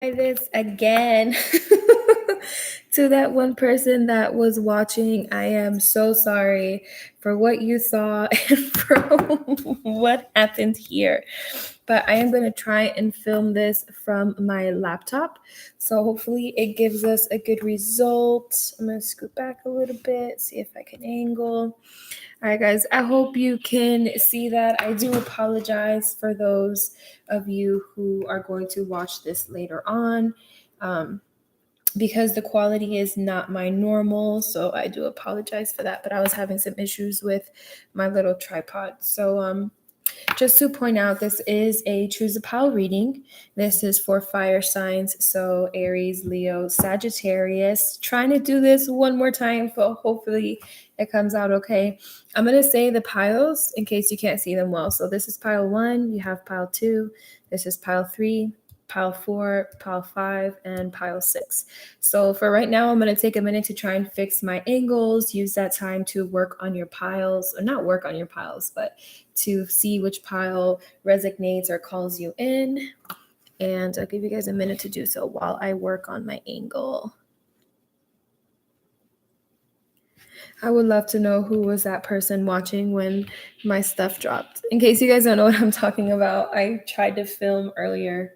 This again to that one person that was watching. I am so sorry for what you saw and for what happened here. But I am going to try and film this from my laptop. So hopefully it gives us a good result. I'm going to scoot back a little bit, see if I can angle. All right, guys, I hope you can see that. I do apologize for those of you who are going to watch this later on because the quality is not my normal. So I do apologize for that. But I was having some issues with my little tripod. So just to point out, this is a Choose a Pile reading. This is for fire signs, so Aries, Leo, Sagittarius. Trying to do this one more time, but hopefully it comes out okay. I'm going to say the piles in case you can't see them well. So this is pile 1, you have pile 2, this is pile 3, pile 4, pile 5, and pile 6. So for right now, I'm going to take a minute to try and fix my angles, use that time to work on your piles, or not work on your piles, but to see which pile resonates or calls you in. And I'll give you guys a minute to do so while I work on my angle. I would love to know who was that person watching when my stuff dropped. In case you guys don't know what I'm talking about, I tried to film earlier,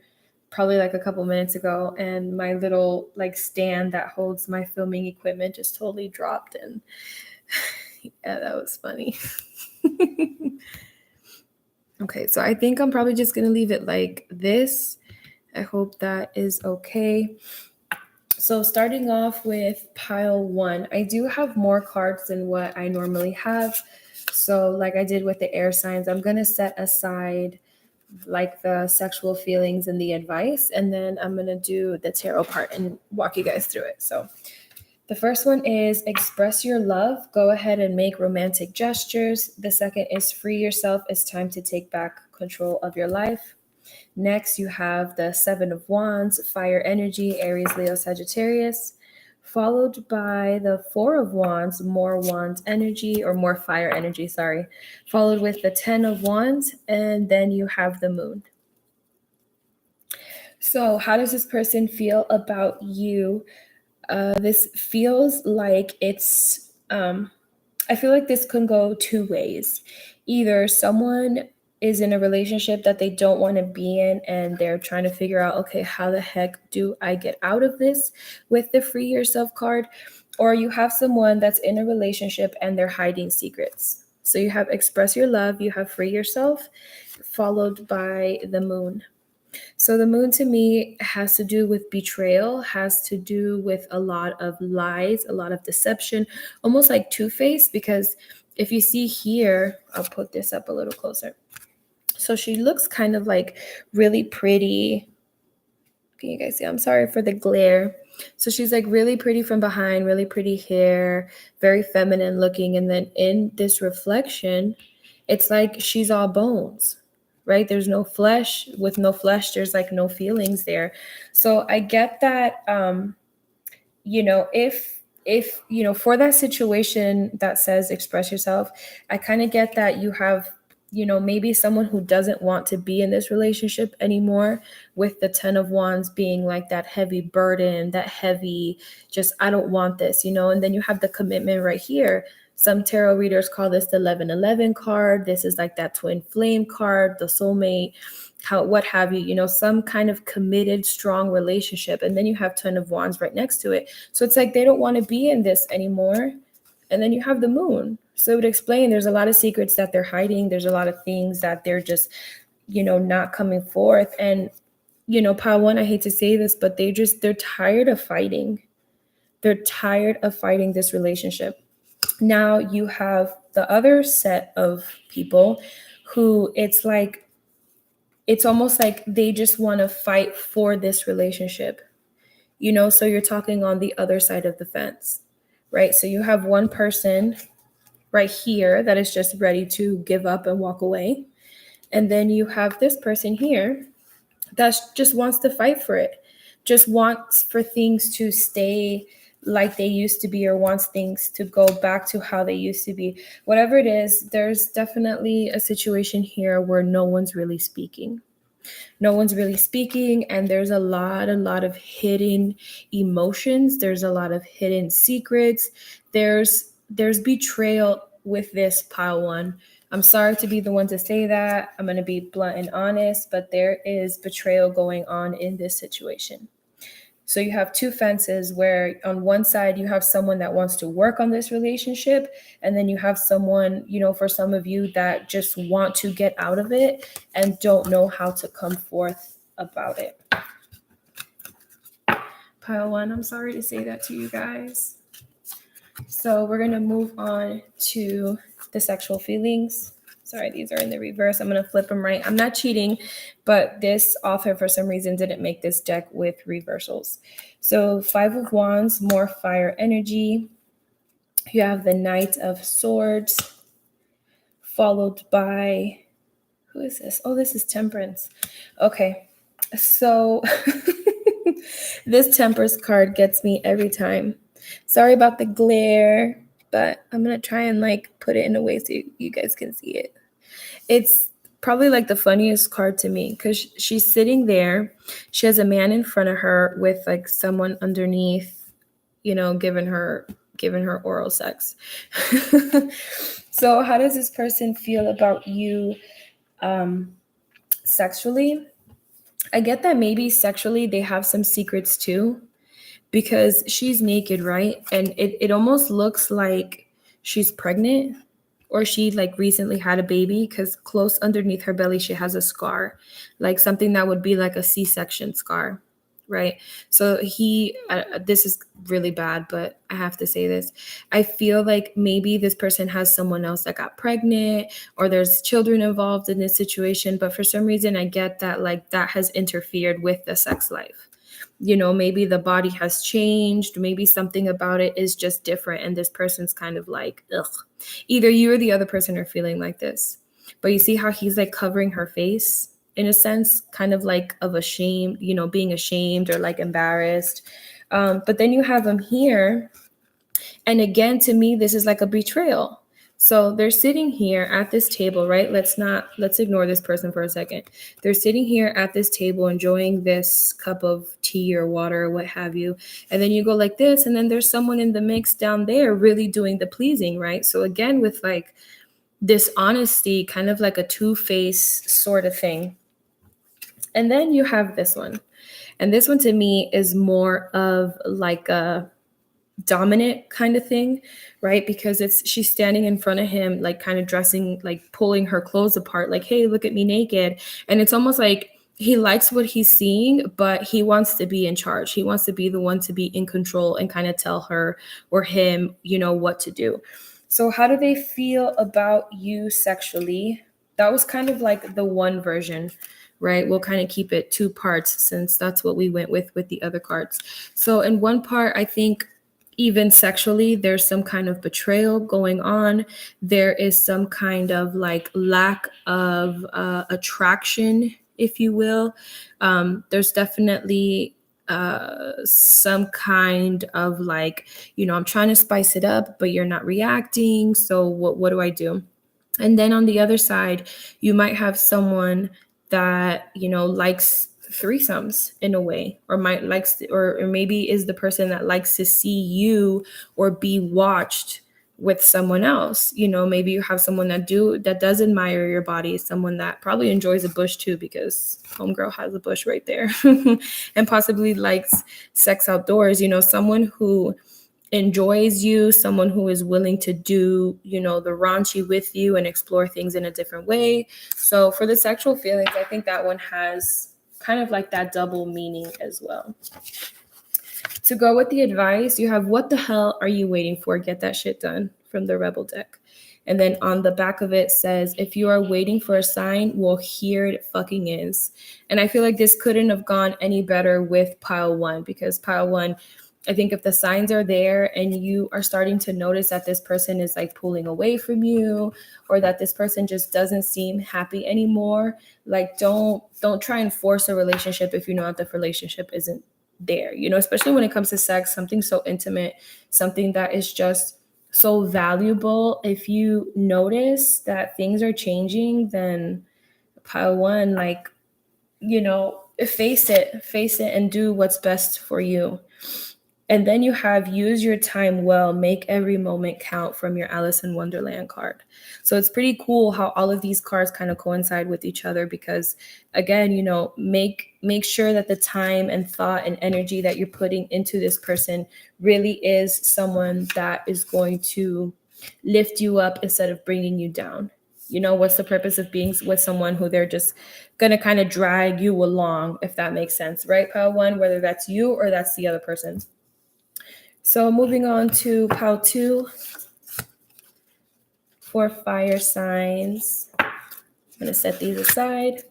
probably like a couple minutes ago, and my little like stand that holds my filming equipment just totally dropped, and yeah, that was funny. Okay, so I think I'm probably just gonna leave it like this. I hope that is okay. So starting off with pile 1, I do have more cards than what I normally have. So like I did with the air signs, I'm gonna set aside like the sexual feelings and the advice, and then I'm gonna do the tarot part and walk you guys through it. So the first one is express your love. Go ahead and make romantic gestures. The second is free yourself. It's time to take back control of your life. Next, you have the Seven of Wands, fire energy, Aries, Leo, Sagittarius, followed by the Four of Wands, more wands energy, or more fire energy, sorry, followed with the 10 of Wands, and then you have the Moon. So, how does this person feel about you? This feels like I feel like this can go two ways. Either someone is in a relationship that they don't want to be in and they're trying to figure out, okay, how the heck do I get out of this with the free yourself card? Or you have someone that's in a relationship and they're hiding secrets. So you have express your love, you have free yourself, followed by the Moon. So the Moon to me has to do with betrayal, has to do with a lot of lies, a lot of deception, almost like Two-Face, because if you see here, I'll put this up a little closer. So she looks kind of like really pretty. Can you guys see? I'm sorry for the glare. So she's like really pretty from behind, really pretty hair, very feminine looking. And then in this reflection, it's like she's all bones, right? There's no flesh. With no flesh, there's like no feelings there. So I get that, if for that situation that says express yourself, I kind of get that you have maybe someone who doesn't want to be in this relationship anymore, with the 10 of Wands being like that heavy burden, that heavy, just, I don't want this, and then you have the commitment right here. Some tarot readers call this the 1111 card. This is like that twin flame card, the soulmate, what have you, some kind of committed, strong relationship. And then you have 10 of Wands right next to it. So it's like they don't want to be in this anymore. And then you have the Moon. So it would explain there's a lot of secrets that they're hiding. There's a lot of things that they're just, not coming forth. And, pile 1, I hate to say this, but they're tired of fighting. They're tired of fighting this relationship. Now you have the other set of people who it's almost like they just want to fight for this relationship, so you're talking on the other side of the fence, right? So you have one person right here that is just ready to give up and walk away. And then you have this person here that just wants to fight for it, just wants for things to stay like they used to be, or wants things to go back to how they used to be. Whatever it is, there's definitely a situation here where no one's really speaking. No one's really speaking, and there's a lot of hidden emotions. There's a lot of hidden secrets. There's betrayal with this pile one. I'm sorry to be the one to say that. I'm going to be blunt and honest, but there is betrayal going on in this situation. So you have two fences where on one side you have someone that wants to work on this relationship, and then you have someone, for some of you that just want to get out of it and don't know how to come forth about it. Pile one, I'm sorry to say that to you guys. So we're going to move on to the sexual feelings. Sorry, these are in the reverse. I'm going to flip them right. I'm not cheating, but this author, for some reason, didn't make this deck with reversals. So 5 of Wands, more fire energy. You have the Knight of Swords, followed by, who is this? Oh, this is Temperance. Okay, so this Temperance card gets me every time. Sorry about the glare, but I'm going to try and put it in a way so you guys can see it. It's probably the funniest card to me because she's sitting there. She has a man in front of her with someone underneath, giving her oral sex. So how does this person feel about you sexually? I get that maybe sexually they have some secrets too, because she's naked, right? And it almost looks like she's pregnant, or she recently had a baby, because close underneath her belly she has a scar, something that would be like a C-section scar, right? So this is really bad, but I have to say this. I feel like maybe this person has someone else that got pregnant, or there's children involved in this situation, but for some reason I get that that has interfered with the sex life. Maybe the body has changed, maybe something about it is just different, and this person's kind of ugh. Either you or the other person are feeling like this. But you see how he's covering her face in a sense, kind of of ashamed, being ashamed or embarrassed. But then you have him here, and again, to me, this is a betrayal. So they're sitting here at this table, right? Let's ignore this person for a second. They're sitting here at this table enjoying this cup of tea or water or what have you. And then you go like this, and then there's someone in the mix down there really doing the pleasing, right? So again, with this honesty, kind of like a two-faced sort of thing. And then you have this one. And this one to me is more of a dominant kind of thing, right? Because she's standing in front of him, kind of dressing, pulling her clothes apart, hey, look at me naked. And it's almost like he likes what he's seeing, but he wants to be in charge. He wants to be the one to be in control and kind of tell her or him, what to do. So how do they feel about you sexually? That was kind of the one version, right? We'll kind of keep it 2 parts since that's what we went with the other cards. So in one part, I think even sexually, there's some kind of betrayal going on. There is some kind of lack of attraction, if you will. There's definitely some kind of I'm trying to spice it up, but you're not reacting. So what do I do? And then on the other side, you might have someone that, likes threesomes in a way, or or maybe is the person that likes to see you or be watched with someone else. Maybe you have someone that does admire your body, someone that probably enjoys a bush too, because homegirl has a bush right there, and possibly likes sex outdoors. Someone who enjoys you, someone who is willing to do, the raunchy with you and explore things in a different way. So for the sexual feelings, I think that one has kind of that double meaning as well. To go with the advice, you have what the hell are you waiting for? Get that shit done from the Rebel deck. And then on the back of it says, if you are waiting for a sign, well, here it fucking is. And I feel like this couldn't have gone any better with pile one, because pile one, I think if the signs are there and you are starting to notice that this person is pulling away from you, or that this person just doesn't seem happy anymore, don't try and force a relationship if you know that the relationship isn't there, especially when it comes to sex, something so intimate, something that is just so valuable. If you notice that things are changing, then pile one, face it and do what's best for you. And then you have use your time well, make every moment count from your Alice in Wonderland card. So it's pretty cool how all of these cards kind of coincide with each other because again, make sure that the time and thought and energy that you're putting into this person really is someone that is going to lift you up instead of bringing you down. What's the purpose of being with someone who they're just going to kind of drag you along, if that makes sense, right? Pile one, whether that's you or that's the other person. So moving on to pile two for fire signs. I'm going to set these aside.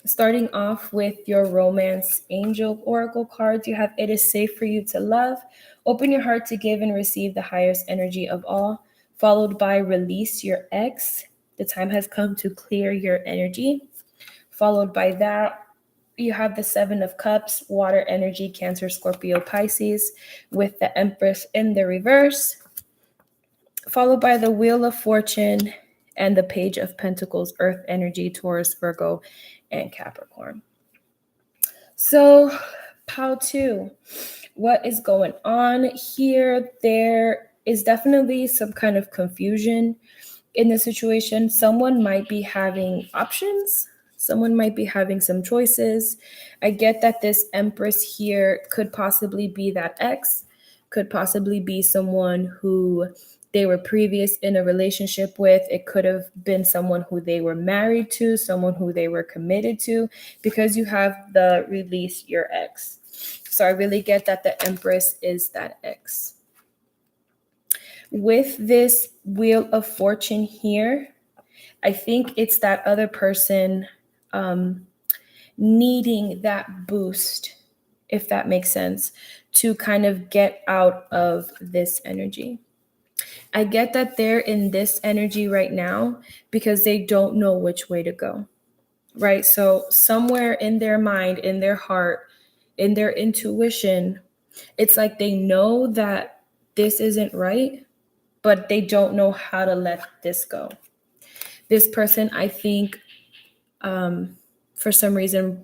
Starting off with your romance angel oracle cards, you have it is safe for you to love. Open your heart to give and receive the highest energy of all, followed by release your ex. The time has come to clear your energy. Followed by that, you have the Seven of Cups, water energy, Cancer, Scorpio, Pisces, with the Empress in the reverse. Followed by the Wheel of Fortune and the Page of Pentacles, earth energy, Taurus, Virgo, and Capricorn. So, pile two, what is going on here? There is definitely some kind of confusion in the situation. Someone might be having options. Someone might be having some choices. I get that this Empress here could possibly be that ex, could possibly be someone who they were previous in a relationship with. It could have been someone who they were married to, someone who they were committed to, because you have the release your ex. So I really get that the Empress is that ex. With this Wheel of Fortune here, I think it's that other person needing that boost, if that makes sense, to kind of get out of this energy. I get that they're in this energy right now because they don't know which way to go, right? So somewhere in their mind, in their heart, in their intuition, it's like they know that this isn't right, but they don't know how to let this go. This person, I think, for some reason,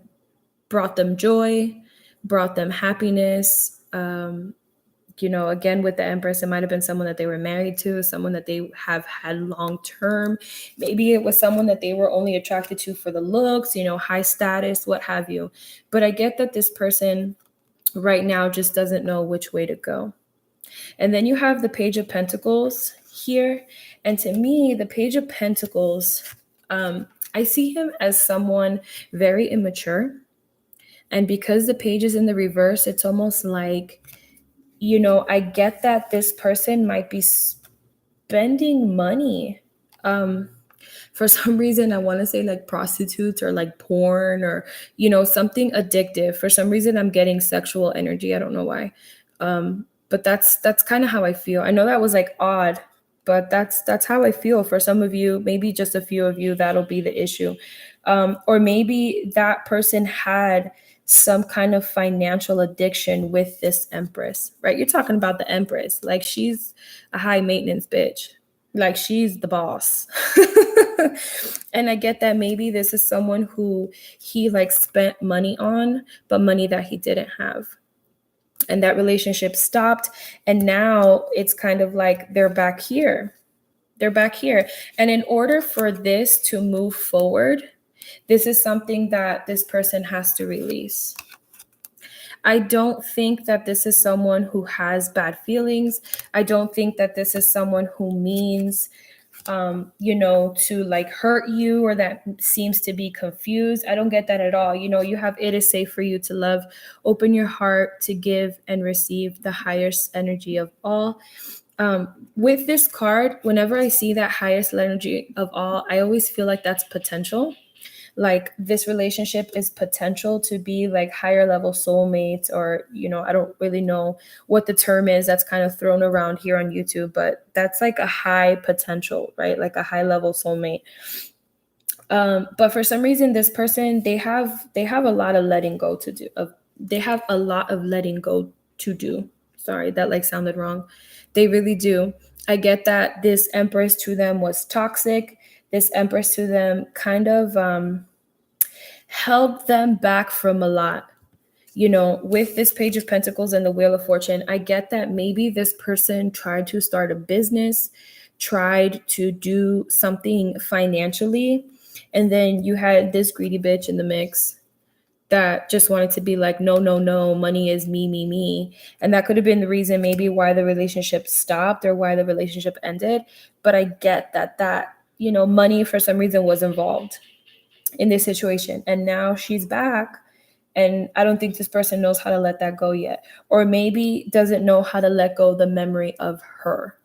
brought them joy, brought them happiness. Again, with the Empress, it might have been someone that they were married to, someone that they have had long term. Maybe it was someone that they were only attracted to for the looks, high status, what have you. But I get that this person right now just doesn't know which way to go. And then you have the Page of Pentacles here. And to me, the Page of Pentacles, I see him as someone very immature. And because the page is in the reverse, it's almost like, I get that this person might be spending money. For some reason, I want to say like prostitutes or like porn or, something addictive. For some reason, I'm getting sexual energy. I don't know why. But that's kind of how I feel. I know that was like odd, but that's how I feel. For some of you, maybe just a few of you, that'll be the issue. Or maybe that person had some kind of financial addiction with this Empress, right? You're talking about the Empress. Like, she's a high maintenance bitch. Like, she's the boss. And I get that maybe this is someone who he like spent money on, but money that he didn't have. And that relationship stopped. And now it's kind of like they're back here. They're back here. And in order for this to move forward, this is something that this person has to release. I don't think that this is someone who has bad feelings. I don't think that this is someone who means, to like hurt you or that seems to be confused. I don't get that at all. You have it is safe for you to love. Open your heart to give and receive the highest energy of all. With this card, whenever I see that highest energy of all, I always feel like that's potential. Like, this relationship is potential to be like higher level soulmates, or I don't really know what the term is that's kind of thrown around here on YouTube, but that's like a high potential, right? Like a high level soulmate. But for some reason, this person, they have a lot of letting go to do. They have a lot of letting go to do. Sorry, that like sounded wrong. They really do. I get that this Empress to them was toxic. This Empress to them kind of held them back from a lot. With this Page of Pentacles and the Wheel of Fortune, I get that maybe this person tried to start a business, tried to do something financially, and then you had this greedy bitch in the mix that just wanted to be like, no, no, no, money is me, me, me. And that could have been the reason maybe why the relationship stopped or why the relationship ended. But I get that, money for some reason was involved in this situation. And now she's back. And I don't think this person knows how to let that go yet. Or maybe doesn't know how to let go the memory of her,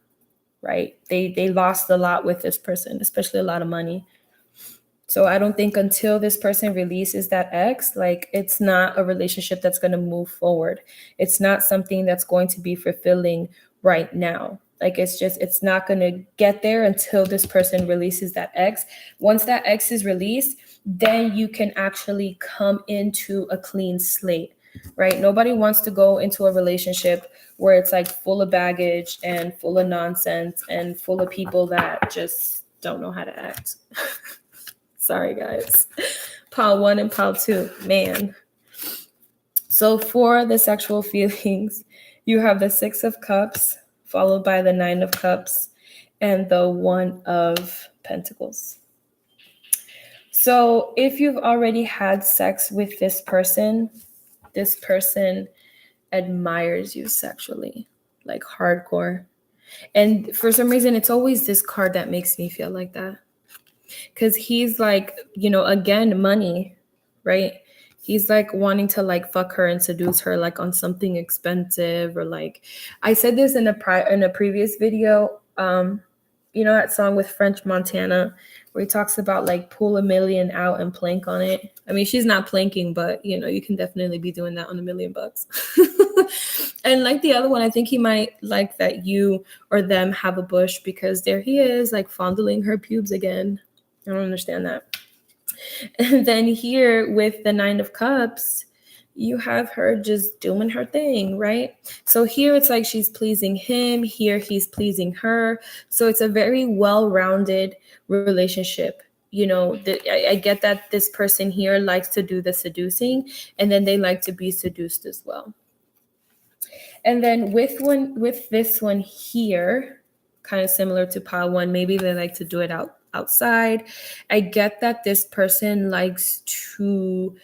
right? They lost a lot with this person, especially a lot of money. So I don't think until this person releases that ex, like it's not a relationship that's going to move forward. It's not something that's going to be fulfilling right now. Like it's not going to get there until this person releases that ex. Once that ex is released, then you can actually come into a clean slate, right? Nobody wants to go into a relationship where it's like full of baggage and full of nonsense and full of people that just don't know how to act. Sorry, guys. Pile 1 and pile 2, man. So for the sexual feelings, you have the 6 of Cups, followed by the 9 of Cups, and the 1 of Pentacles. So if you've already had sex with this person admires you sexually, like hardcore. And for some reason, it's always this card that makes me feel like that. Because he's like, again, money, right? He's like wanting to like fuck her and seduce her like on something expensive, or like I said this in a previous video. That song with French Montana where he talks about like pull $1 million out and plank on it. I mean, she's not planking, but you can definitely be doing that on $1 million. And like the other one, I think he might like that you or them have a bush, because there he is like fondling her pubes again. I don't understand that. And then here with the 9 of Cups, you have her just doing her thing, right? So here it's like she's pleasing him. Here he's pleasing her. So it's a very well-rounded relationship. I get that this person here likes to do the seducing, and then they like to be seduced as well. And then with this one here, kind of similar to pile 1, maybe they like to do it outside. I get that this person likes to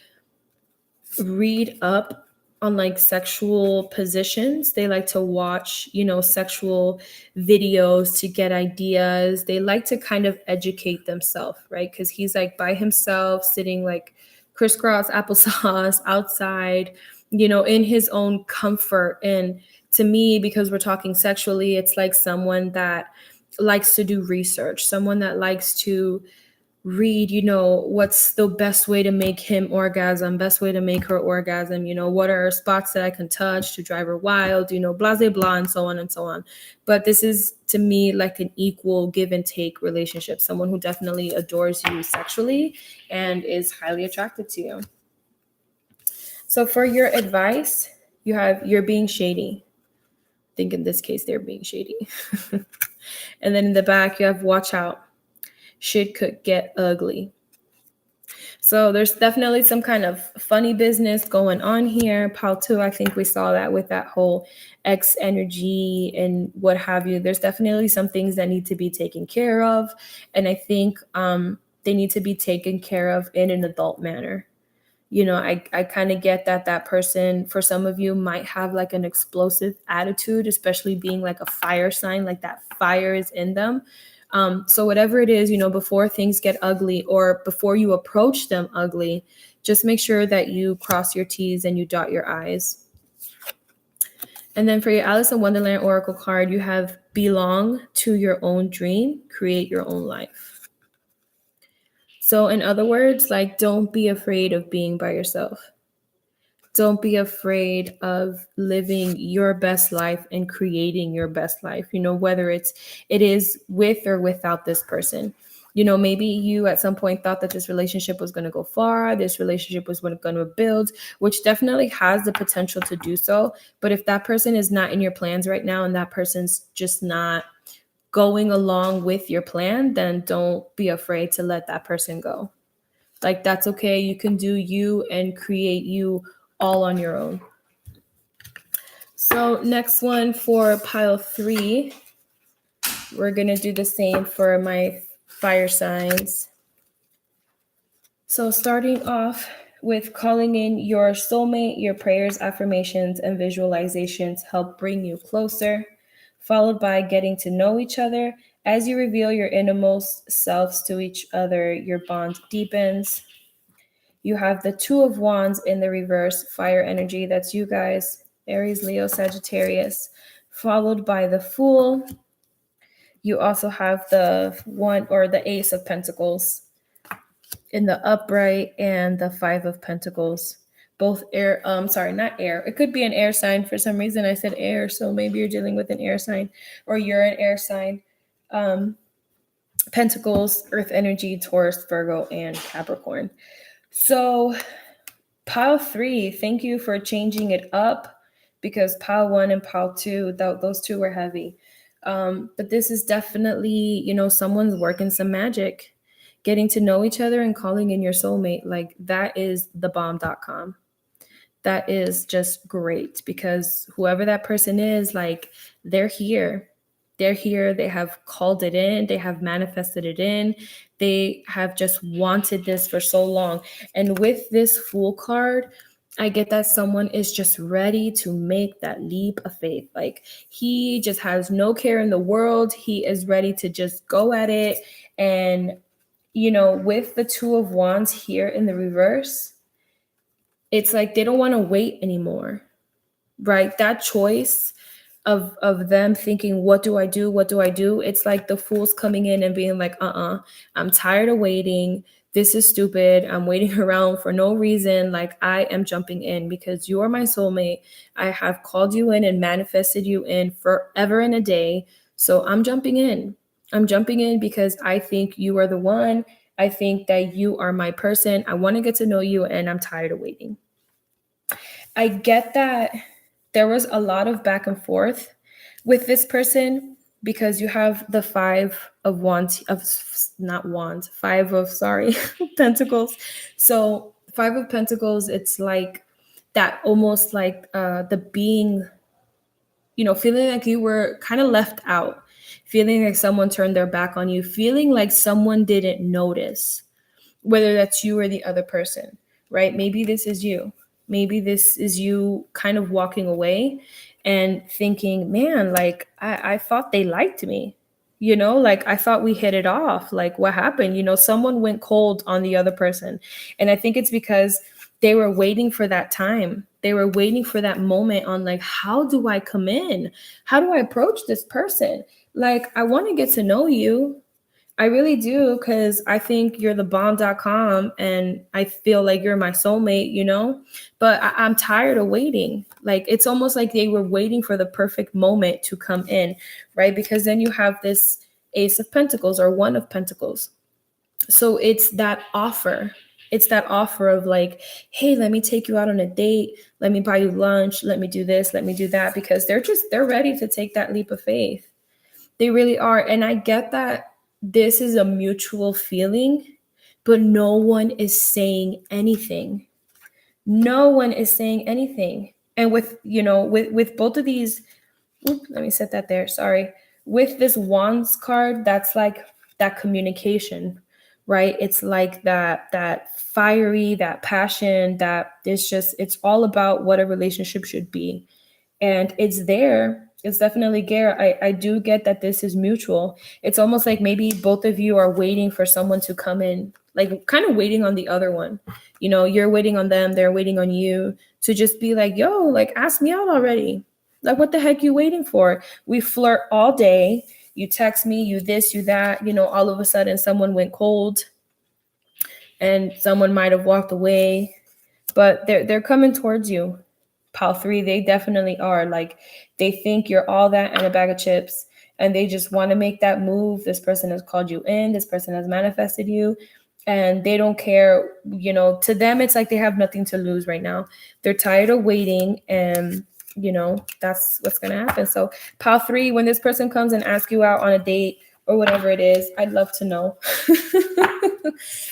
read up on like sexual positions. They like to watch, sexual videos to get ideas. They like to kind of educate themselves, right? Because he's like by himself, sitting like crisscross applesauce outside, in his own comfort. And to me, because we're talking sexually, it's like someone that likes to do research, someone that likes to read, what's the best way to make him orgasm, best way to make her orgasm, what are spots that I can touch to drive her wild, blah, blah, blah, and so on and so on. But this is, to me, like an equal give and take relationship, someone who definitely adores you sexually and is highly attracted to you. So for your advice, you have you're being shady. I think in this case, they're being shady. And then in the back, you have watch out. Shit could get ugly. So there's definitely some kind of funny business going on here. Pile 2, I think we saw that with that whole X energy and what have you. There's definitely some things that need to be taken care of. And I think they need to be taken care of in an adult manner. I kind of get that person, for some of you, might have like an explosive attitude, especially being like a fire sign, like that fire is in them. So whatever it is, before things get ugly or before you approach them ugly, just make sure that you cross your T's and you dot your I's. And then for your Alice in Wonderland Oracle card, you have belong to your own dream, create your own life. So in other words, like, don't be afraid of being by yourself. Don't be afraid of living your best life and creating your best life, whether it is with or without this person. Maybe you at some point thought that this relationship was going to go far, this relationship was going to build, which definitely has the potential to do so. But if that person is not in your plans right now and that person's just not going along with your plan, then don't be afraid to let that person go. Like, that's okay. You can do you and create you all on your own. So next one for pile 3, we're going to do the same for my fire signs. So starting off with calling in your soulmate, your prayers, affirmations, and visualizations help bring you closer, followed by getting to know each other. As you reveal your innermost selves to each other, your bond deepens. You have the Two of Wands in the reverse, fire energy. That's you guys, Aries, Leo, Sagittarius, followed by the Fool. You also have the one or the Ace of Pentacles in the upright and the Five of Pentacles. Both air, sorry, not air. It could be an air sign. For some reason I said air, so maybe you're dealing with an air sign or you're an air sign. Pentacles, earth energy, Taurus, Virgo, and Capricorn. So pile 3, thank you for changing it up, because pile 1 and pile 2, those two were heavy. But this is definitely, someone's working some magic, getting to know each other and calling in your soulmate. Like, that is the bomb.com. That is just great, because whoever that person is, like, they're here. They're here. They have called it in. They have manifested it in. They have just wanted this for so long. And with this Fool card, I get that someone is just ready to make that leap of faith. Like, he just has no care in the world. He is ready to just go at it. And, with the Two of Wands here in the reverse, it's like they don't want to wait anymore, right? That choice of them thinking, what do I do? What do I do? It's like the Fool's coming in and being like, I'm tired of waiting. This is stupid. I'm waiting around for no reason. Like, I am jumping in because you are my soulmate. I have called you in and manifested you in forever and a day. So I'm jumping in. I'm jumping in because I think you are the one. I think that you are my person. I want to get to know you, and I'm tired of waiting. I get that there was a lot of back and forth with this person, because you have the Five of Wands, Pentacles. So Five of Pentacles, it's like that, almost like the being, feeling like you were kind of left out, feeling like someone turned their back on you, feeling like someone didn't notice, whether that's you or the other person, right? Maybe this is you. Maybe this is you kind of walking away and thinking, man, like, I thought they liked me. Like, I thought we hit it off. Like, what happened? Someone went cold on the other person. And I think it's because they were waiting for that time. They were waiting for that moment on, like, how do I come in? How do I approach this person? Like, I want to get to know you. I really do, because I think you're the bomb.com and I feel like you're my soulmate, but I'm tired of waiting. Like, it's almost like they were waiting for the perfect moment to come in, right? Because then you have this Ace of Pentacles or One of Pentacles. So it's that offer. It's that offer of like, hey, let me take you out on a date. Let me buy you lunch. Let me do this. Let me do that, because they're ready to take that leap of faith. They really are. And I get that this is a mutual feeling, but no one is saying anything. No one is saying anything. And with both of these, let me set that there. Sorry. With this Wands card, that's like that communication, right? It's like that fiery, that passion, that it's all about what a relationship should be. And it's there. It's definitely there. I do get that this is mutual. It's almost like maybe both of you are waiting for someone to come in, like kind of waiting on the other one. You're waiting on them, they're waiting on you to just be like, yo, like, ask me out already. Like, what the heck you waiting for? We flirt all day. You text me, you this, you that, all of a sudden someone went cold and someone might have walked away, but they're coming towards you. Pile 3, they definitely are. Like, they think you're all that and a bag of chips, and they just want to make that move. This person has called you in. This person has manifested you, and they don't care. To them, it's like they have nothing to lose right now. They're tired of waiting, and that's what's going to happen. So Pile 3, when this person comes and asks you out on a date, or whatever it is. I'd love to know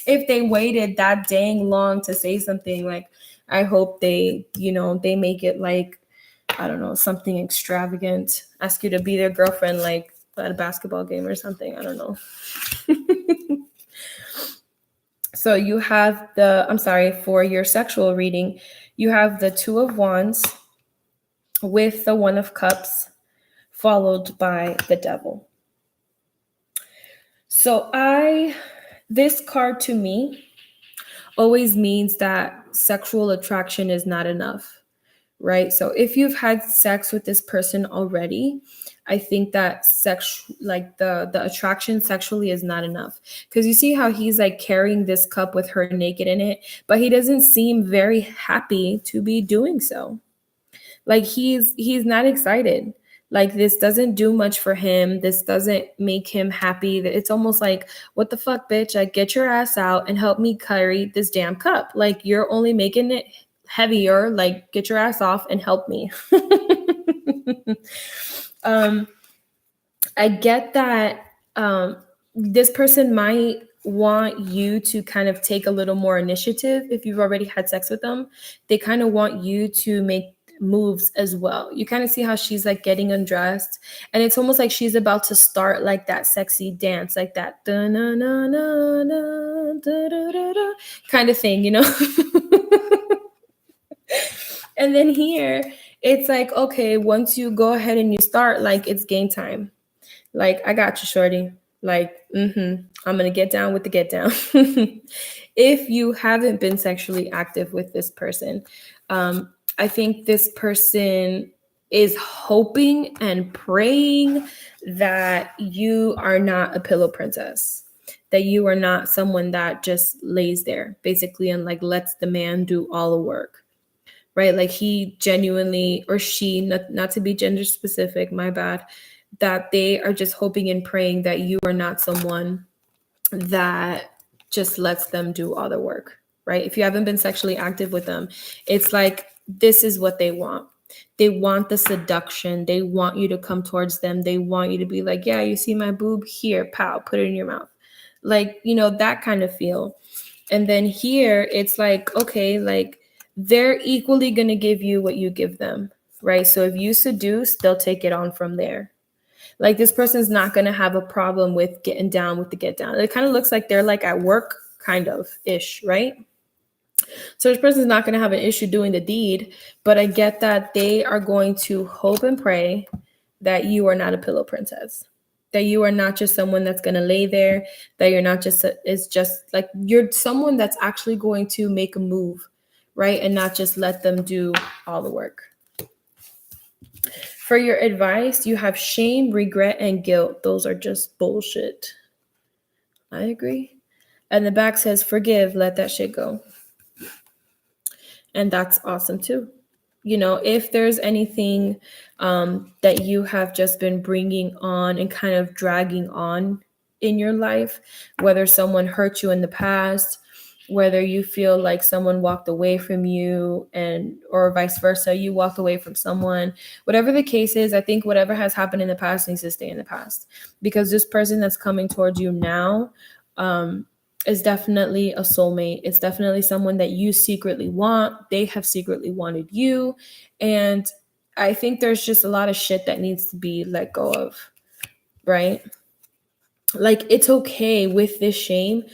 if they waited that dang long to say something. Like, I hope they, they make it like, I don't know, something extravagant, ask you to be their girlfriend, like at a basketball game or something. I don't know. So you have I'm sorry, for your sexual reading, you have the Two of Wands with the One of Cups, followed by the Devil. So this card to me always means that sexual attraction is not enough, right? So if you've had sex with this person already, I think that like the attraction sexually is not enough, because you see how he's like carrying this cup with her naked in it, but he doesn't seem very happy to be doing so. Like he's not excited. Like this doesn't do much for him. This doesn't make him happy. It's almost like, what the fuck, bitch? Like, get your ass out and help me carry this damn cup. Like, you're only making it heavier. Like, get your ass off and help me. I get that this person might want you to kind of take a little more initiative if you've already had sex with them. They kind of want you to make moves as well. You kind of see how she's like getting undressed, and it's almost like she's about to start like that sexy dance, like that kind of thing, And then here it's like, okay, once you go ahead and you start, like, it's game time. Like, I got you, shorty. Like, I'm gonna get down with the get down. If you haven't been sexually active with this person, I think this person is hoping and praying that you are not a pillow princess, that you are not someone that just lays there basically and like lets the man do all the work, right? Like he genuinely, or she, not to be gender specific, my bad, that they are just hoping and praying that you are not someone that just lets them do all the work, right? If you haven't been sexually active with them, it's like this is what they want. They want the seduction. They want you to come towards them. They want you to be like, yeah, you see my boob? Here, pow, put it in your mouth. Like, that kind of feel. And then here, it's like, okay, like they're equally going to give you what you give them, right? So if you seduce, they'll take it on from there. Like this person's not going to have a problem with getting down with the get down. It kind of looks like they're like at work kind of ish, right? So this person's not going to have an issue doing the deed, but I get that they are going to hope and pray that you are not a pillow princess, that you are not just someone that's going to lay there, that you're not just, it's just like you're someone that's actually going to make a move, right? And not just let them do all the work. For your advice, you have shame, regret, and guilt. Those are just bullshit. I agree. And the back says, forgive, let that shit go. And that's awesome too. If there's anything that you have just been bringing on and kind of dragging on in your life, whether someone hurt you in the past, whether you feel like someone walked away from you, or vice versa, you walked away from someone, whatever the case is, I think whatever has happened in the past needs to stay in the past, because this person that's coming towards you now is definitely a soulmate. It's definitely someone that you secretly want. They have secretly wanted you. And I think there's just a lot of shit that needs to be let go of, right? Like, it's okay with this shame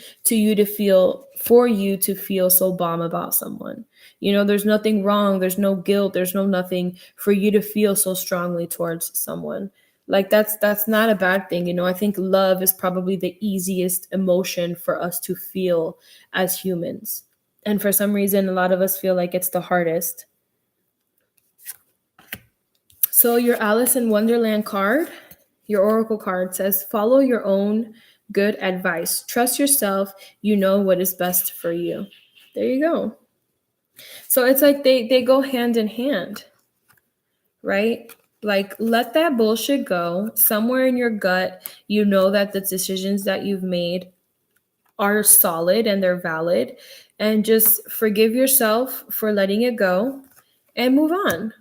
for you to feel so bomb about someone. There's nothing wrong. There's no guilt. There's no nothing for you to feel so strongly towards someone. Like, that's not a bad thing. I think love is probably the easiest emotion for us to feel as humans. And for some reason, a lot of us feel like it's the hardest. So your Alice in Wonderland card, your Oracle card, says, follow your own good advice. Trust yourself. You know what is best for you. There you go. So it's like they go hand in hand, right? Like, let that bullshit go. Somewhere in your gut, you know that the decisions that you've made are solid and they're valid. And just forgive yourself for letting it go and move on.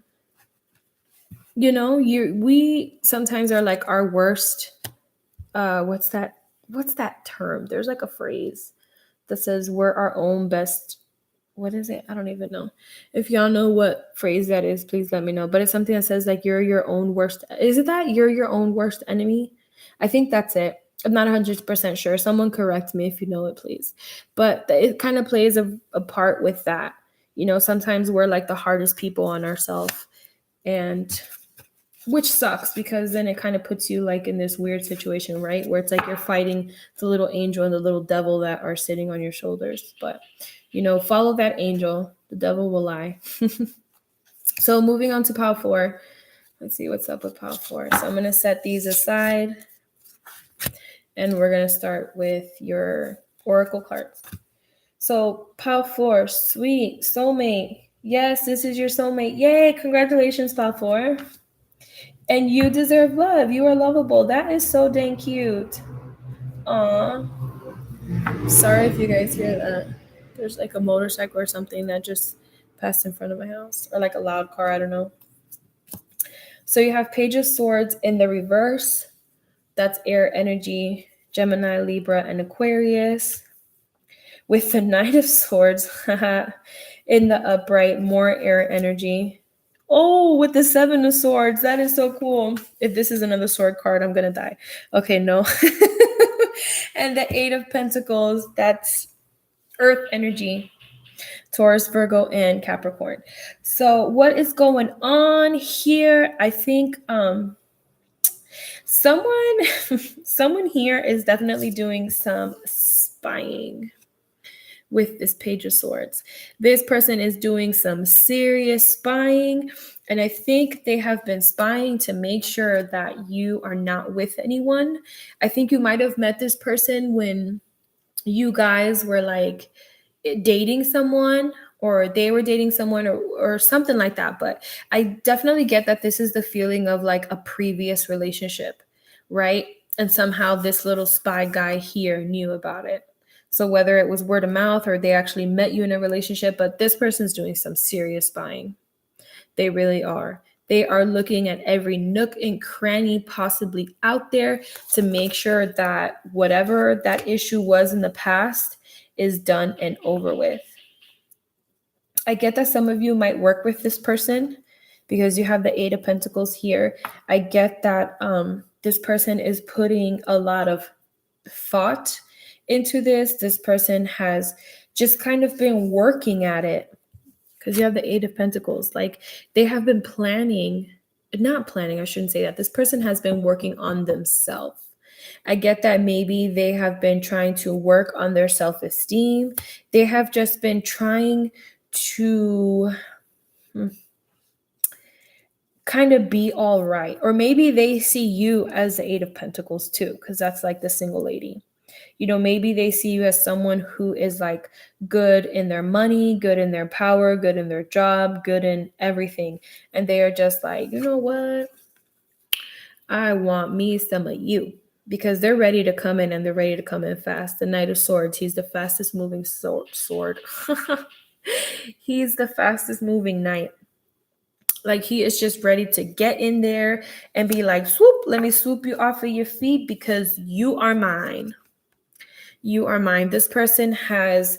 We sometimes are like our worst what's that term? There's like a phrase that says we're our own best. What is it? I don't even know. If y'all know what phrase that is, please let me know. But it's something that says like you're your own worst. Is it that you're your own worst enemy? I think that's it. I'm not 100% sure. Someone correct me if you know it, please. But it kind of plays a part with that. Sometimes we're like the hardest people on ourselves, and which sucks because then it kind of puts you like in this weird situation, right? Where it's like you're fighting the little angel and the little devil that are sitting on your shoulders. But, follow that angel. The devil will lie. So moving on to pile 4. Let's see what's up with pile 4. So I'm going to set these aside and we're going to start with your oracle cards. So pile 4, sweet soulmate. Yes, this is your soulmate. Yay, congratulations, pile 4. And you deserve love. You are lovable. That is so dang cute. Aw. Sorry if you guys hear that. There's like a motorcycle or something that just passed in front of my house. Or like a loud car, I don't know. So you have Page of Swords in the reverse. That's air energy, Gemini, Libra, and Aquarius. With the Knight of Swords in the upright, more air energy. Oh, with the 7 of Swords. That is so cool. If this is another sword card, I'm going to die. Okay, no. And the 8 of Pentacles, that's earth energy. Taurus, Virgo, and Capricorn. So what is going on here? I think someone here is definitely doing some spying with this Page of Swords. This person is doing some serious spying, and I think they have been spying to make sure that you are not with anyone. I think you might have met this person when you guys were like dating someone, or they were dating someone, or something like that. But I definitely get that this is the feeling of like a previous relationship, right? And somehow this little spy guy here knew about it. So whether it was word of mouth or they actually met you in a relationship, but this person's doing some serious spying. They really are. They are looking at every nook and cranny possibly out there to make sure that whatever that issue was in the past is done and over with. I get that some of you might work with this person because you have the 8 of Pentacles here. I get that this person is putting a lot of thought into this. This person has just kind of been working at it because you have the 8 of Pentacles. Like they have been not planning, I shouldn't say that. This person has been working on themselves. I get that maybe they have been trying to work on their self-esteem. They have just been trying to kind of be all right. Or maybe they see you as the 8 of Pentacles too, because that's like the single lady. Maybe they see you as someone who is like good in their money, good in their power, good in their job, good in everything. And they are just like, you know what? I want me some of you, because they're ready to come in, and they're ready to come in fast. The Knight of Swords, he's the fastest moving sword. He's the fastest moving knight. Like he is just ready to get in there and be like, swoop, let me swoop you off of your feet because you are mine. You are mine. This person has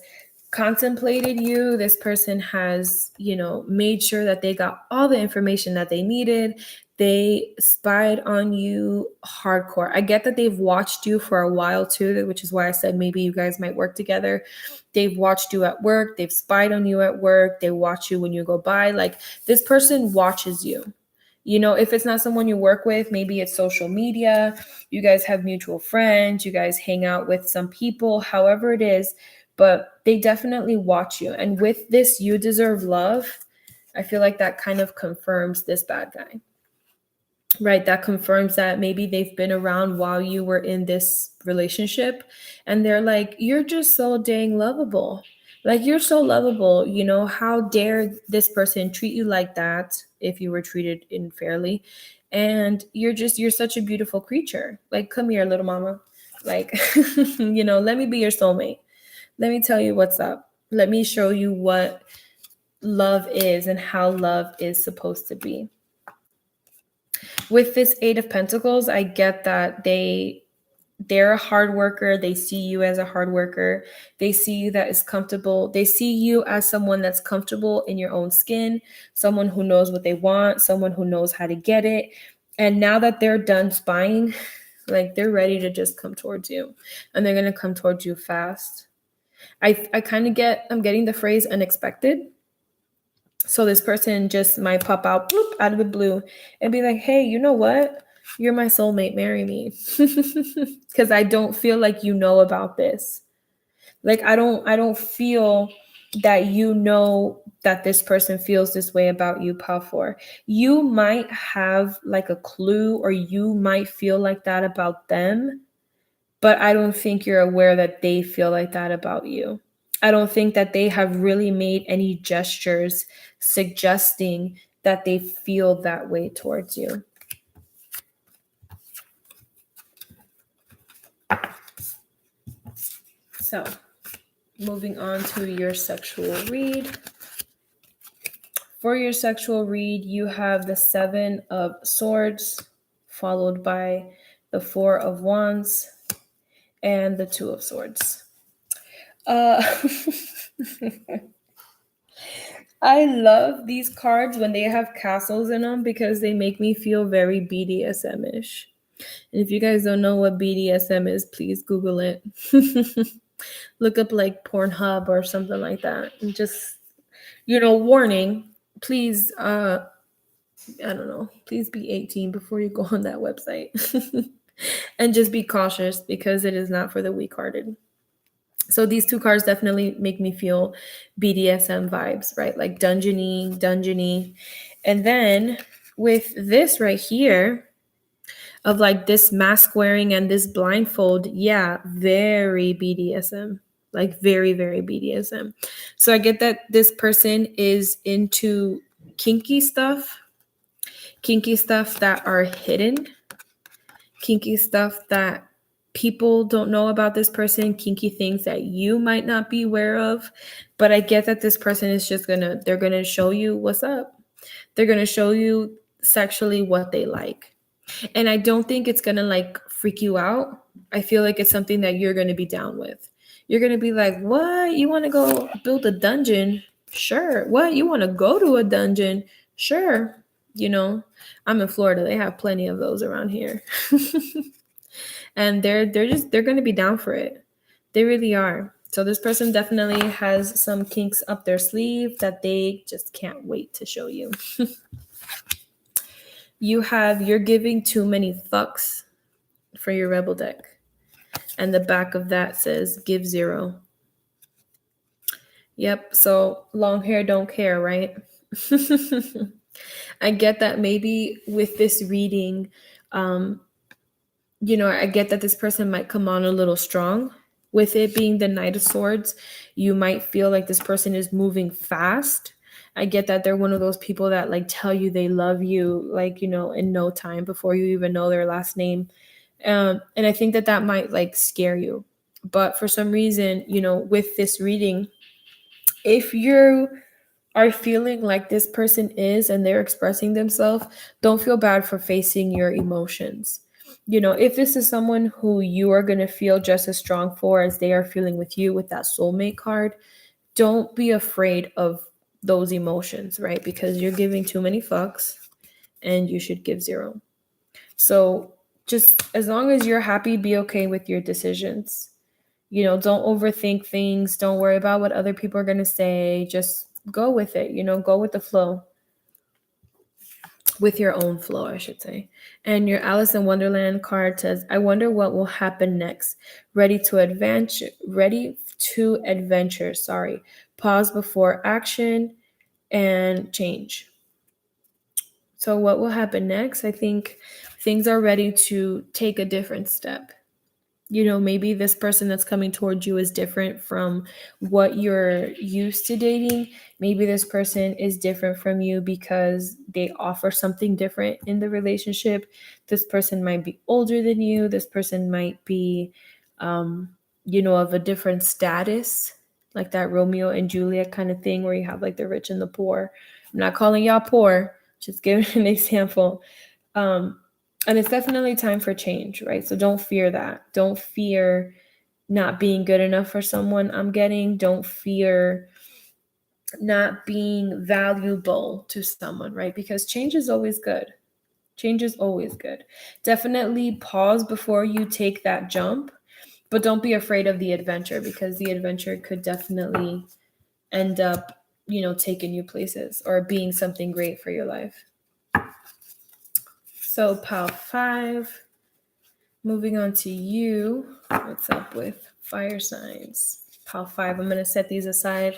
contemplated you. This person has, made sure that they got all the information that they needed. They spied on you hardcore. I get that they've watched you for a while too, which is why I said maybe you guys might work together. They've watched you at work. They've spied on you at work. They watch you when you go by. Like this person watches you. If it's not someone you work with, maybe it's social media. You guys have mutual friends. You guys hang out with some people, however it is. But they definitely watch you. And with this, you deserve love. I feel like that kind of confirms this bad guy. Right, that confirms that maybe they've been around while you were in this relationship, and they're like, you're just so dang lovable. Like you're so lovable, how dare this person treat you like that if you were treated unfairly? And you're such a beautiful creature. Like, come here, little mama. Like, let me be your soulmate. Let me tell you what's up. Let me show you what love is and how love is supposed to be. With this 8 of Pentacles, I get that they they're a hard worker. They see you as a hard worker. They see you that is comfortable. They see you as someone that's comfortable in your own skin, someone who knows what they want, someone who knows how to get it. And now that they're done spying, like they're ready to just come towards you, and they're going to come towards you fast. I kind of I'm getting the phrase unexpected. So this person just might pop out bloop, out of the blue and be like, hey, you know what? You're my soulmate. Marry me. Because I don't feel like you know about this. Like I don't feel that you know that this person feels this way about you, Pafor. You might have like a clue, or you might feel like that about them, but I don't think you're aware that they feel like that about you. I don't think that they have really made any gestures suggesting that they feel that way towards you. So, moving on to your sexual read. For your sexual read, you have the Seven of Swords, followed by the Four of Wands, and the Two of Swords. I love these cards when they have castles in them because they make me feel very BDSM-ish. And if you guys don't know what BDSM is, please Google it. Look up like Pornhub or something like that. And just, warning, please, I don't know, please be 18 before you go on that website. And just be cautious because it is not for the weak-hearted. So these two cards definitely make me feel BDSM vibes, right? Like dungeony. And then with this right here of like this mask wearing and this blindfold, yeah, very BDSM, like very, very BDSM. So I get that this person is into kinky stuff that are hidden, kinky stuff that people don't know about this person, kinky things that you might not be aware of. But I get that this person is just they're gonna show you what's up. They're gonna show you sexually what they like. And I don't think it's gonna like freak you out. I feel like it's something that you're gonna be down with. You're gonna be like, what? You wanna go build a dungeon? Sure. What? You wanna go to a dungeon? Sure. I'm in Florida. They have plenty of those around here. And they're going to be down for it. They really are. So this person definitely has some kinks up their sleeve that they just can't wait to show you. You're giving too many fucks for your rebel deck. And the back of that says give 0. Yep. So long hair don't care, right? I get that maybe with this reading, I get that this person might come on a little strong. With it being the Knight of Swords, you might feel like this person is moving fast. I get that they're one of those people that like tell you they love you, like, in no time before you even know their last name. And I think that might like scare you. But for some reason, with this reading, if you are feeling like this person is and they're expressing themselves, don't feel bad for facing your emotions. If this is someone who you are going to feel just as strong for as they are feeling with you with that soulmate card, don't be afraid of those emotions, right? Because you're giving too many fucks and you should give 0. So just as long as you're happy, be okay with your decisions. Don't overthink things. Don't worry about what other people are going to say. Just go with it, go with the flow. With your own flow, I should say. And your Alice in Wonderland card says, I wonder what will happen next. Ready to adventure. Sorry. Pause before action and change. So what will happen next? I think things are ready to take a different step. Maybe this person that's coming towards you is different from what you're used to dating. Maybe this person is different from you because they offer something different in the relationship. This person might be older than you. This person might be, of a different status, like that Romeo and Juliet kind of thing where you have like the rich and the poor. I'm not calling y'all poor, just giving an example. And it's definitely time for change, right? So don't fear that. Don't fear not being good enough for someone. I'm getting, don't fear not being valuable to someone, right? Because change is always good. Change is always good. Definitely pause before you take that jump, but don't be afraid of the adventure, because the adventure could definitely end up, taking you places or being something great for your life. So, pile 5, moving on to you. What's up with fire signs? Pile 5, I'm going to set these aside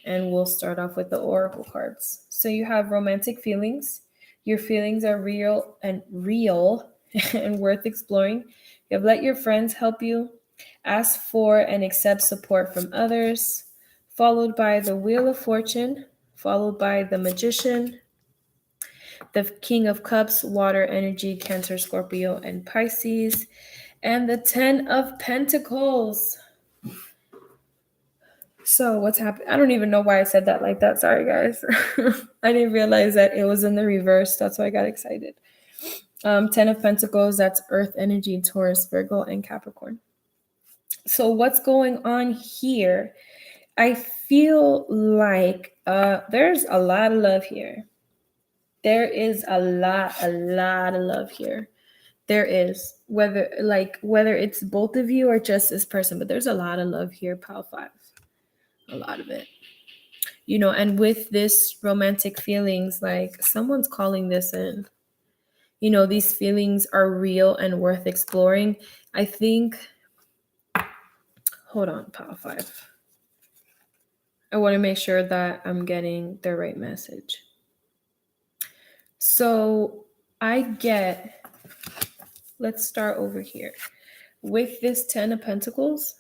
and we'll start off with the oracle cards. So you have romantic feelings. Your feelings are real and worth exploring. You have let your friends help you. Ask for and accept support from others. Followed by the Wheel of Fortune, followed by the Magician, the King of Cups, water energy, Cancer, Scorpio, and Pisces, and the 10 of Pentacles. So what's happened? I don't even know why I said that like that. Sorry, guys. I didn't realize that it was in the reverse. That's why I got excited. 10 of Pentacles, that's Earth energy, Taurus, Virgo, and Capricorn. So what's going on here? I feel like there's a lot of love here. There is a lot of love here. There is, whether it's both of you or just this person, but there's a lot of love here, pile 5. A lot of it. And with this romantic feelings, like someone's calling this in. These feelings are real and worth exploring. I think, hold on, pile 5. I want to make sure that I'm getting the right message. So let's start over here. With this 10 of Pentacles,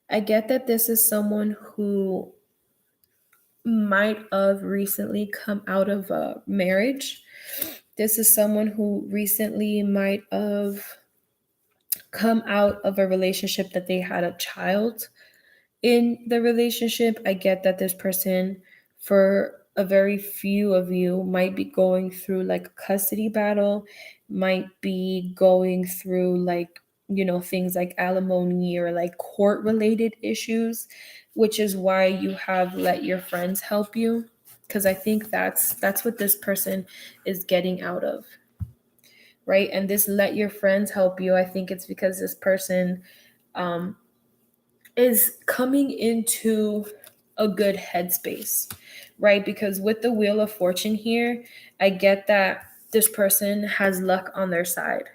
I get that this is someone who might have recently come out of a marriage. This is someone who recently might have come out of a relationship that they had a child in the relationship. I get that this person, for a very few of you, might be going through like a custody battle, might be going through like, things like alimony or like court related issues, which is why you have let your friends help you. Because I think that's what this person is getting out of, right? And this let your friends help you, I think it's because this person is coming into a good headspace, right? Because with the Wheel of Fortune here, I get that this person has luck on their side,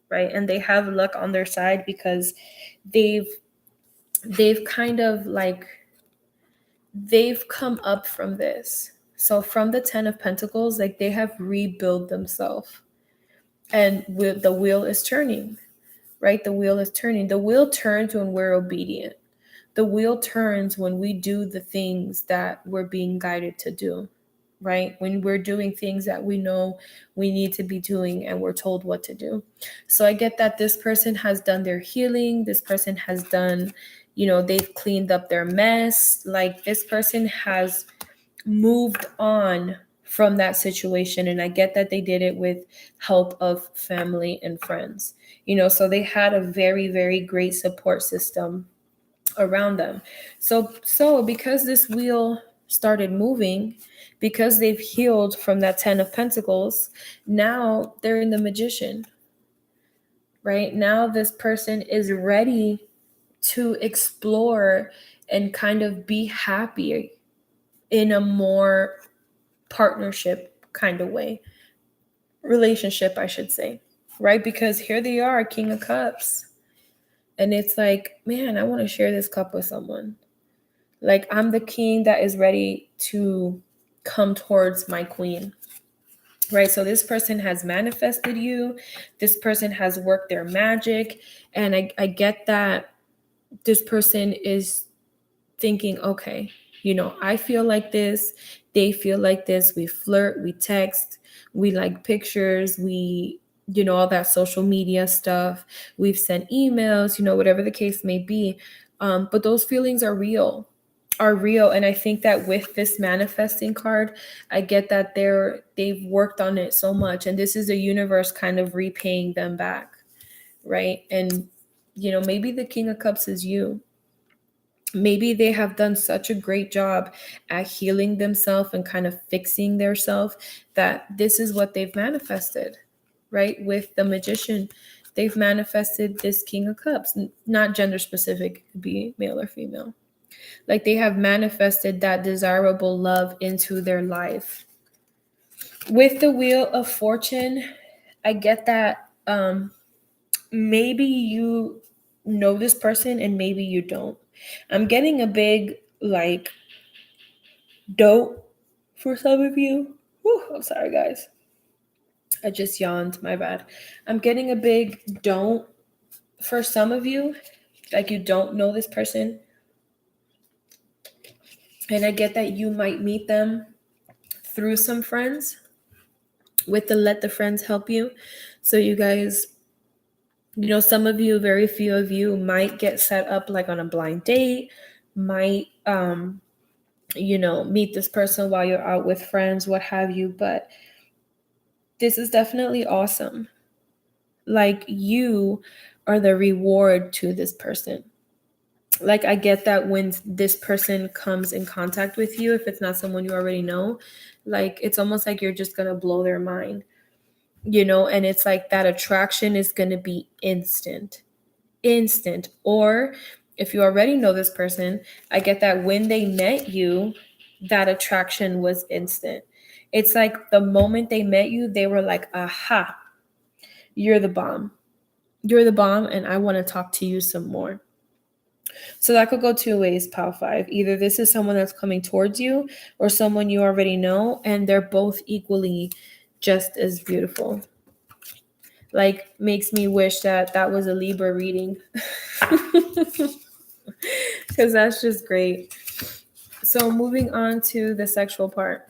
right? And they have luck on their side because they've kind of like, they've come up from this. So from the 10 of Pentacles, like they have rebuilt themselves. And the wheel is turning, right? The wheel is turning. The wheel turns when we're obedient. The wheel turns when we do the things that we're being guided to do, right? When we're doing things that we know we need to be doing and we're told what to do. So I get that this person has done their healing. This person has done, they've cleaned up their mess. Like this person has moved on from that situation. And I get that they did it with help of family and friends, so they had a very, very great support system around them. So because this wheel started moving, because they've healed from that 10 of Pentacles, now they're in the Magician, right? Now this person is ready to explore and kind of be happy in a more partnership kind of way, relationship, I should say, right? Because here they are, King of Cups. And it's like, man, I want to share this cup with someone. Like I'm the king that is ready to come towards my queen, right? So this person has manifested you. This person has worked their magic. And I get that this person is thinking, okay, I feel like this. They feel like this. We flirt, we text, we like pictures, we, all that social media stuff. We've sent emails, whatever the case may be. But those feelings are real. are real. And I think that with this manifesting card, I get that they've worked on it so much, and this is the universe kind of repaying them back, right? And maybe the King of Cups is you. Maybe they have done such a great job at healing themselves and kind of fixing their self that this is what they've manifested, right? With the Magician, they've manifested this King of Cups, not gender specific, it could be male or female. Like they have manifested that desirable love into their life. With the Wheel of Fortune, I get that maybe you know this person and maybe you don't. I'm getting a big like dope for some of you. Whew, I'm sorry, guys. I just yawned. My bad. I'm getting a big don't for some of you. Like you don't know this person. And I get that you might meet them through some friends with the let the friends help you. So you guys, some of you, very few of you might get set up like on a blind date, might meet this person while you're out with friends, what have you. But this is definitely awesome. Like you are the reward to this person. Like I get that when this person comes in contact with you, if it's not someone you already know, like it's almost like you're just going to blow their mind, and it's like that attraction is going to be instant. Or if you already know this person, I get that when they met you, that attraction was instant. It's like the moment they met you, they were like, aha, you're the bomb. You're the bomb, and I want to talk to you some more. So that could go two ways, Pal 5. Either this is someone that's coming towards you or someone you already know, and they're both equally just as beautiful. Like, makes me wish that that was a Libra reading. Because that's just great. So moving on to the sexual part.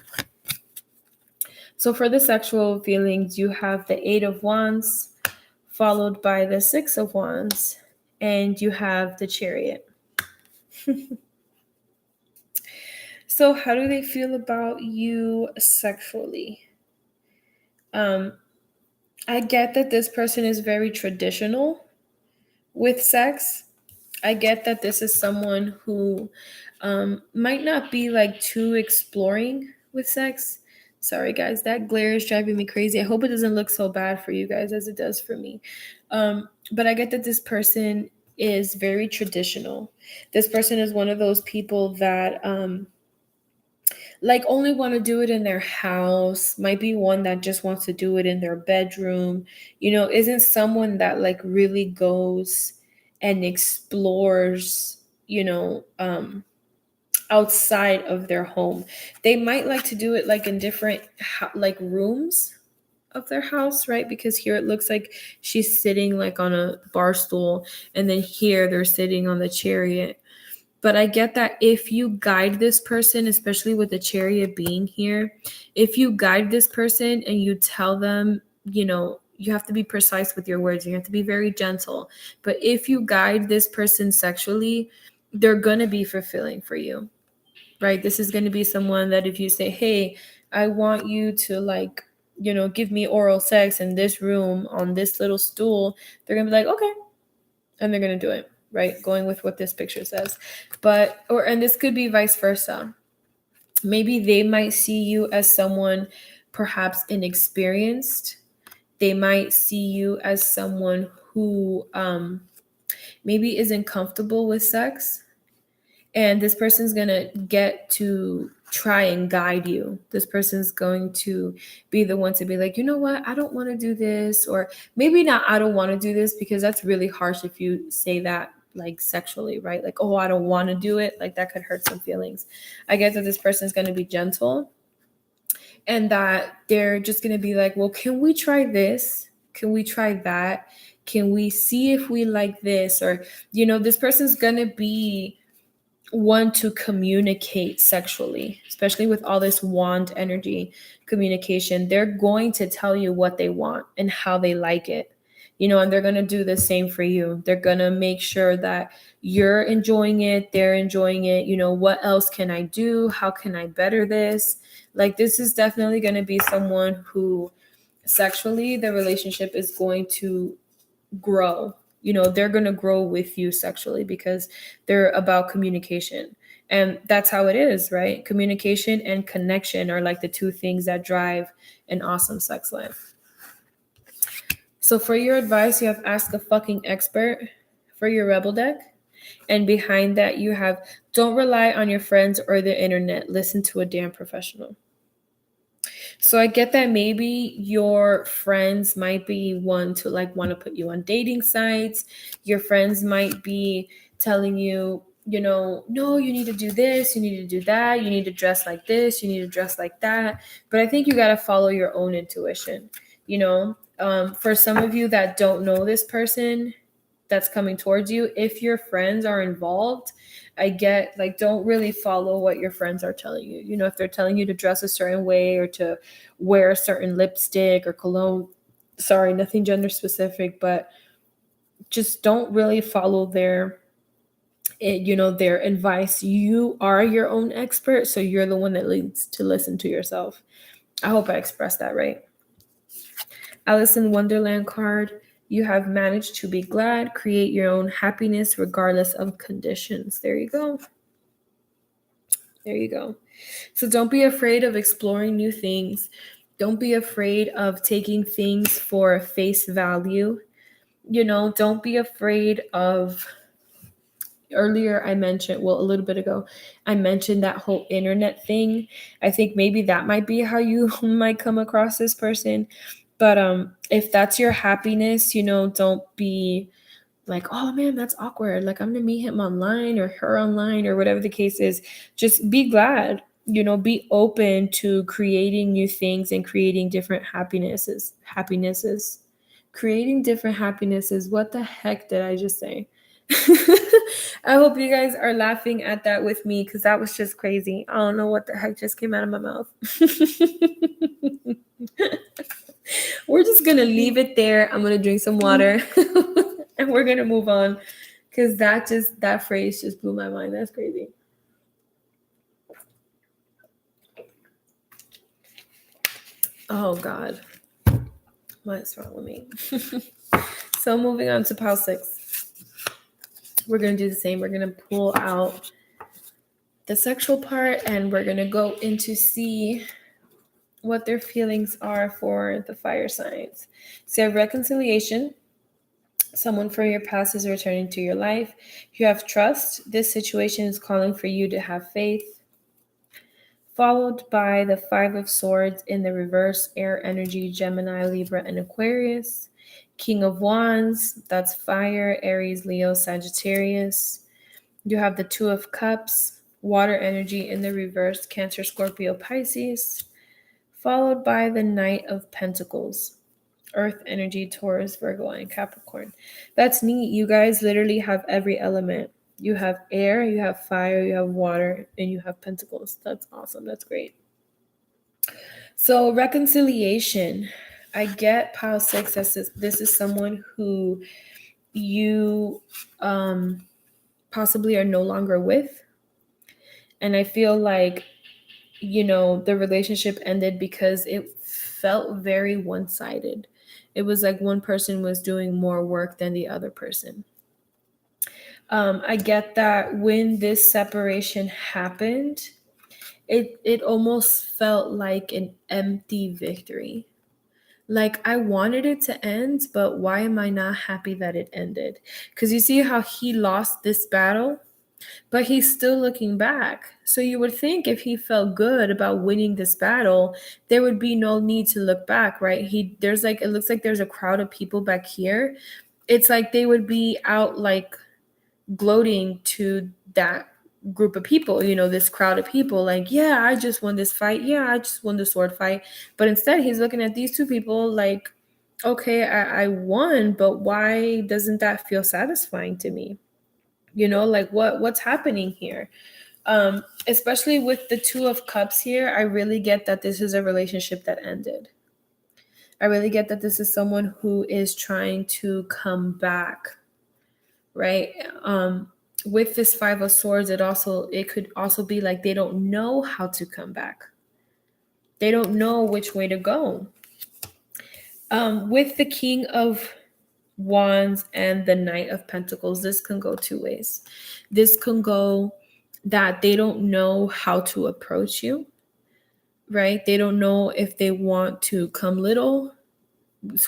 So for the sexual feelings, you have the 8 of Wands, followed by the 6 of Wands, and you have the Chariot. So how do they feel about you sexually? I get that this person is very traditional with sex. I get that this is someone who might not be like too exploring with sex. Sorry, guys, that glare is driving me crazy. I hope it doesn't look so bad for you guys as it does for me. But I get that this person is very traditional. This person is one of those people that like only want to do it in their house, might be one that just wants to do it in their bedroom, isn't someone that like really goes and explores, outside of their home. They might like to do it like in different like rooms of their house, right? Because here it looks like she's sitting like on a bar stool, and then here they're sitting on the Chariot. But I get that if you guide this person, especially with the Chariot being here, if you guide this person and you tell them, you have to be precise with your words. You have to be very gentle. But if you guide this person sexually, they're going to be fulfilling for you, right? This is going to be someone that if you say, hey, I want you to like, give me oral sex in this room on this little stool, they're going to be like, okay. And they're going to do it. Right? Going with what this picture says. And this could be vice versa. Maybe they might see you as someone perhaps inexperienced. They might see you as someone who maybe isn't comfortable with sex. And this person's going to get to try and guide you. This person's going to be the one to be like, you know what? I don't want to do this. Or maybe not, I don't want to do this, because that's really harsh if you say that like sexually, right? Like, oh, I don't want to do it. Like that could hurt some feelings. I get that this person's going to be gentle and that they're just going to be like, well, can we try this? Can we try that? Can we see if we like this? Or, this person's going to be one to communicate sexually, especially with all this wand energy communication. They're going to tell you what they want and how they like it. and they're going to do the same for you. They're going to make sure that you're enjoying it, they're enjoying it. What else can I do? How can I better this? Like, this is definitely going to be someone who sexually, the relationship is going to grow. They're going to grow with you sexually because they're about communication. And that's how it is, right? Communication and connection are like the two things that drive an awesome sex life. So for your advice, you have ask a fucking expert for your rebel deck. And behind that, you have don't rely on your friends or the internet. Listen to a damn professional. So I get that maybe your friends might be one to like want to put you on dating sites. Your friends might be telling you, no, you need to do this, you need to do that, you need to dress like this, you need to dress like that. But I think you got to follow your own intuition. For some of you that don't know this person that's coming towards you, if your friends are involved, I get like, don't really follow what your friends are telling you. If they're telling you to dress a certain way or to wear a certain lipstick or cologne, sorry, nothing gender specific, but just don't really follow their advice. You are your own expert, so you're the one that needs to listen to yourself. I hope I expressed that right. Alice in Wonderland card. You have managed to be glad, create your own happiness regardless of conditions. There you go. There you go. So don't be afraid of exploring new things. Don't be afraid of taking things for face value. Don't be afraid of, earlier I mentioned, a little bit ago, I mentioned that whole internet thing. I think maybe that might be how you might come across this person. But if that's your happiness, don't be like, oh man, that's awkward. Like, I'm gonna meet him online or her online or whatever the case is. Just be glad, be open to creating new things and creating different happinesses. Creating different happinesses. What the heck did I just say? I hope you guys are laughing at that with me because that was just crazy. I don't know what the heck just came out of my mouth. We're just gonna leave it there. I'm gonna drink some water and we're gonna move on because that phrase just blew my mind. That's crazy. Oh God, what's wrong with me? So moving on to pile 6. We're gonna do the same. We're gonna pull out the sexual part and we're gonna go into see what their feelings are for the fire signs. So you have reconciliation. Someone from your past is returning to your life. You have trust. This situation is calling for you to have faith. Followed by the 5 of Swords in the reverse, air energy, Gemini, Libra, and Aquarius. King of Wands, that's fire, Aries, Leo, Sagittarius. You have the 2 of Cups, water energy in the reverse, Cancer, Scorpio, Pisces. Followed by the Knight of Pentacles, earth energy, Taurus, Virgo, and Capricorn. That's neat. You guys literally have every element. You have air, you have fire, you have water, and you have pentacles. That's awesome. That's great. So reconciliation. I get pile 6. This is someone who you possibly are no longer with. And I feel like, the relationship ended because it felt very one-sided. It was like one person was doing more work than the other person. I get that when this separation happened, it almost felt like an empty victory. Like, I wanted it to end, but why am I not happy that it ended? Because you see how he lost this battle, but he's still looking back. So you would think if he felt good about winning this battle, there would be no need to look back, right? It looks like there's a crowd of people back here. It's like they would be out like gloating to that group of people, this crowd of people, like, yeah, I just won this fight. Yeah, I just won the sword fight. But instead he's looking at these two people like, okay, I won, but why doesn't that feel satisfying to me? Like what's happening here? Especially with the 2 of Cups here, I really get that this is a relationship that ended. I really get that this is someone who is trying to come back, right? With this Five of Swords, it could also be like they don't know how to come back. They don't know which way to go. With the King of Wands and the Knight of Pentacles, this can go two ways. This can go that they don't know how to approach you, right? They don't know if they want to come little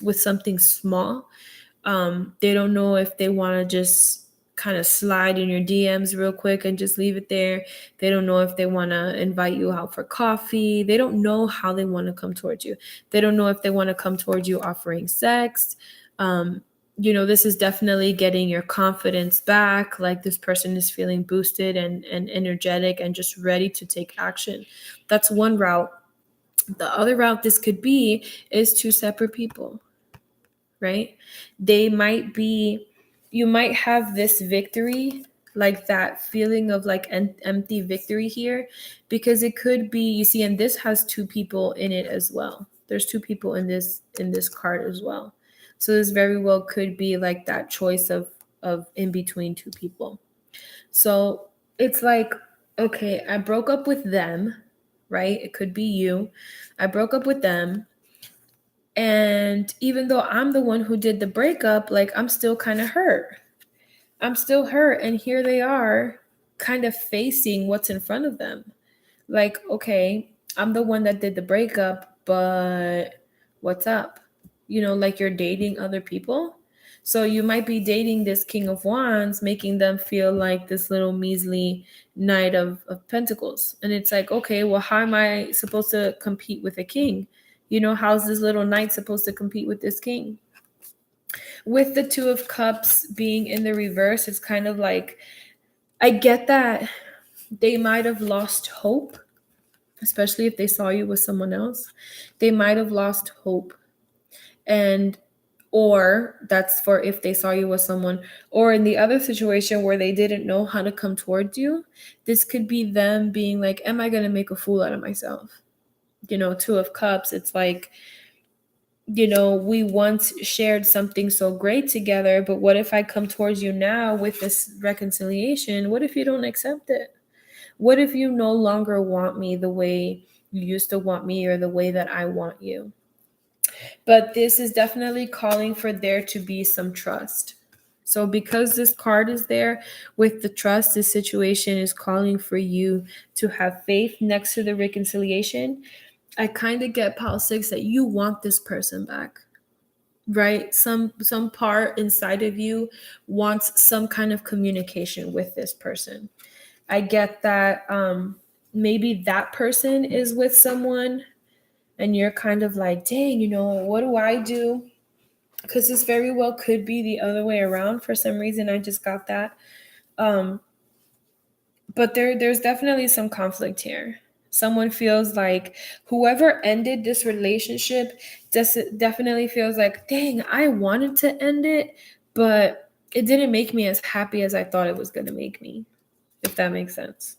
with something small. They don't know if they want to just kind of slide in your DMs real quick and just leave it there. They don't know if they want to invite you out for coffee. They don't know how they want to come towards you. They don't know if they want to come towards you offering sex. This is definitely getting your confidence back. Like this person is feeling boosted and energetic and just ready to take action. That's one route. The other route this could be is two separate people, right? You might have this victory, like that feeling of like empty victory here, because it could be, you see, and this has two people in it as well. There's two people in this card as well. So this very well could be like that choice of in between two people. So it's like, okay, I broke up with them, right? It could be you. I broke up with them. And even though I'm the one who did the breakup, like I'm still kind of hurt. I'm still hurt. And here they are kind of facing what's in front of them. Like, okay, I'm the one that did the breakup, but what's up? Like you're dating other people. So you might be dating this King of Wands, making them feel like this little measly Knight of Pentacles. And it's like, okay, well, how am I supposed to compete with a king? How's this little knight supposed to compete with this king? With the Two of Cups being in the reverse, it's kind of like, I get that they might have lost hope, especially if they saw you with someone else. They might have lost hope. Or that's for if they saw you with someone, or in the other situation where they didn't know how to come towards you, this could be them being like, am I going to make a fool out of myself? Two of Cups, it's like, we once shared something so great together, but what if I come towards you now with this reconciliation? What if you don't accept it? What if you no longer want me the way you used to want me or the way that I want you? But this is definitely calling for there to be some trust. So because this card is there with the trust, this situation is calling for you to have faith next to the reconciliation. I kind of get Pile 6 that you want this person back, right? Some part inside of you wants some kind of communication with this person. I get that maybe that person is with someone and you're kind of like, dang, what do I do? Because this very well could be the other way around. For some reason, I just got that. But there's definitely some conflict here. Someone feels like whoever ended this relationship definitely feels like, dang, I wanted to end it, but it didn't make me as happy as I thought it was going to make me, if that makes sense.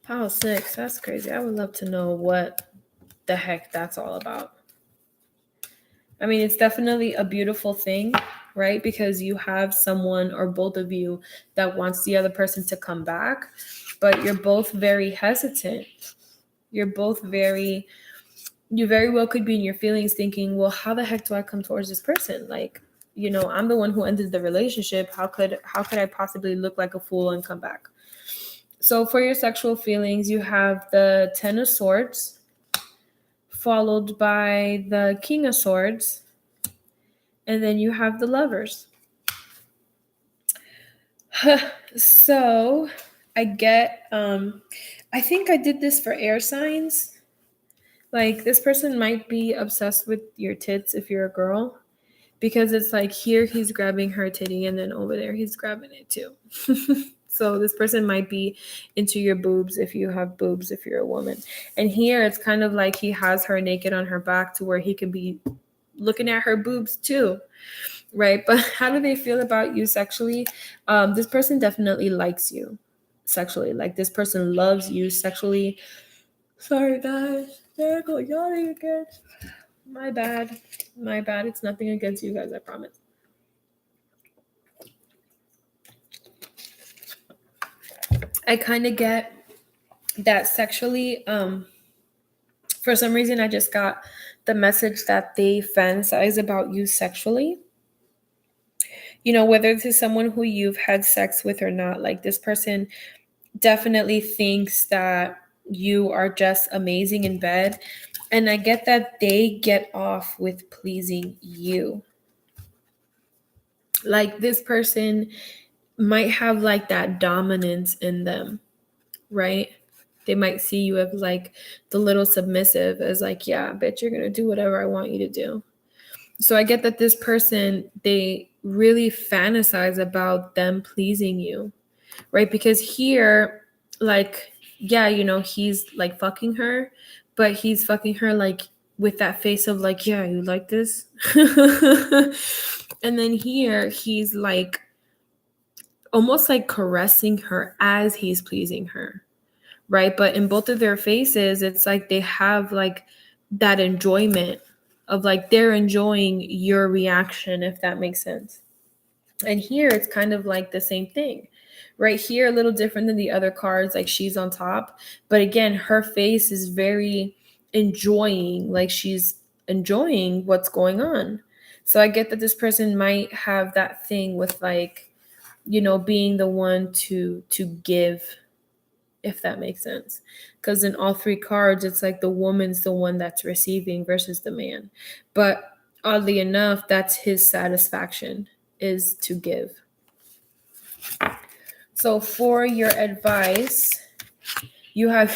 Pile 6, that's crazy. I would love to know what the heck that's all about. I mean, it's definitely a beautiful thing, right? Because you have someone or both of you that wants the other person to come back, but you're both very hesitant. You very well could be in your feelings thinking, well, how the heck do I come towards this person? Like, I'm the one who ended the relationship. How could I possibly look like a fool and come back? So for your sexual feelings, you have the Ten of Swords, followed by the King of Swords, and then you have the Lovers. So I get, I think I did this for air signs. Like this person might be obsessed with your tits if you're a girl, because it's like here he's grabbing her titty and then over there he's grabbing it too. So this person might be into your boobs if you have boobs, if you're a woman. And here it's kind of like he has her naked on her back to where he can be looking at her boobs too, right? But how do they feel about you sexually? This person definitely likes you sexually. Like this person loves you sexually. Sorry, guys. There I go yawning again. My bad. My bad. It's nothing against you guys, I promise. I kind of get that sexually. For some reason, I just got the message that they fantasize about you sexually. You know, whether this is someone who you've had sex with or not, like this person definitely thinks that you are just amazing in bed. And I get that they get off with pleasing you. Like this person might have like that dominance in them, right? They might see you as like the little submissive, as like, yeah, bitch, you're gonna do whatever I want you to do. So I get that this person, they really fantasize about them pleasing you, right? Because here, like, yeah, you know, he's like fucking her, but he's fucking her like with that face of like, yeah, you like this? And then here, he's like almost like caressing her as he's pleasing her, right? But in both of their faces, it's like they have like that enjoyment of like they're enjoying your reaction, if that makes sense. And here it's kind of like the same thing. Right here, a little different than the other cards, like she's on top. But again, her face is very enjoying, like she's enjoying what's going on. So I get that this person might have that thing with like, you know, being the one to give, if that makes sense. Because in all three cards, it's like the woman's the one that's receiving versus the man. But oddly enough, that's his satisfaction, is to give. So for your advice, you have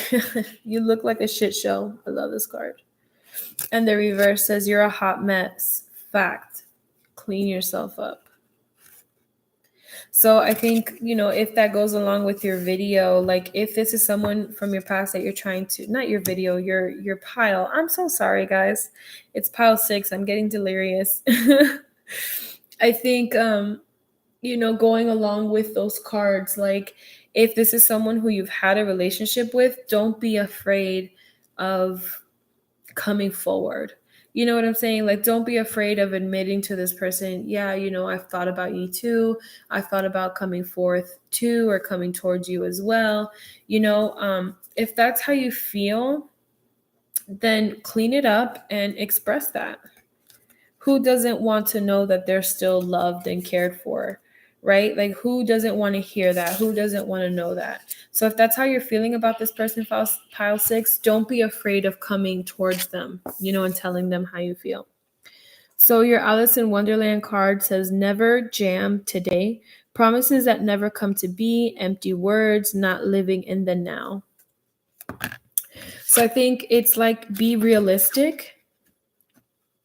you look like a shit show. I love this card. And the reverse says you're a hot mess. Fact. Clean yourself up. So I think, you know, if that goes along with your video, like if this is someone from your past that you're trying to, not your video, your pile. I'm so sorry, guys. It's pile 6. I'm getting delirious. I think you know, going along with those cards, like if this is someone who you've had a relationship with, don't be afraid of coming forward. You know what I'm saying? Like, don't be afraid of admitting to this person, yeah, you know, I've thought about you too. I've thought about coming forth too, or coming towards you as well. You know, if that's how you feel, then clean it up and express that. Who doesn't want to know that they're still loved and cared for, right? Like, who doesn't want to hear that? Who doesn't want to know that? So if that's how you're feeling about this person, pile 6, don't be afraid of coming towards them, you know, and telling them how you feel. So your Alice in Wonderland card says, never jam today. Promises that never come to be, empty words, not living in the now. So I think it's like, be realistic.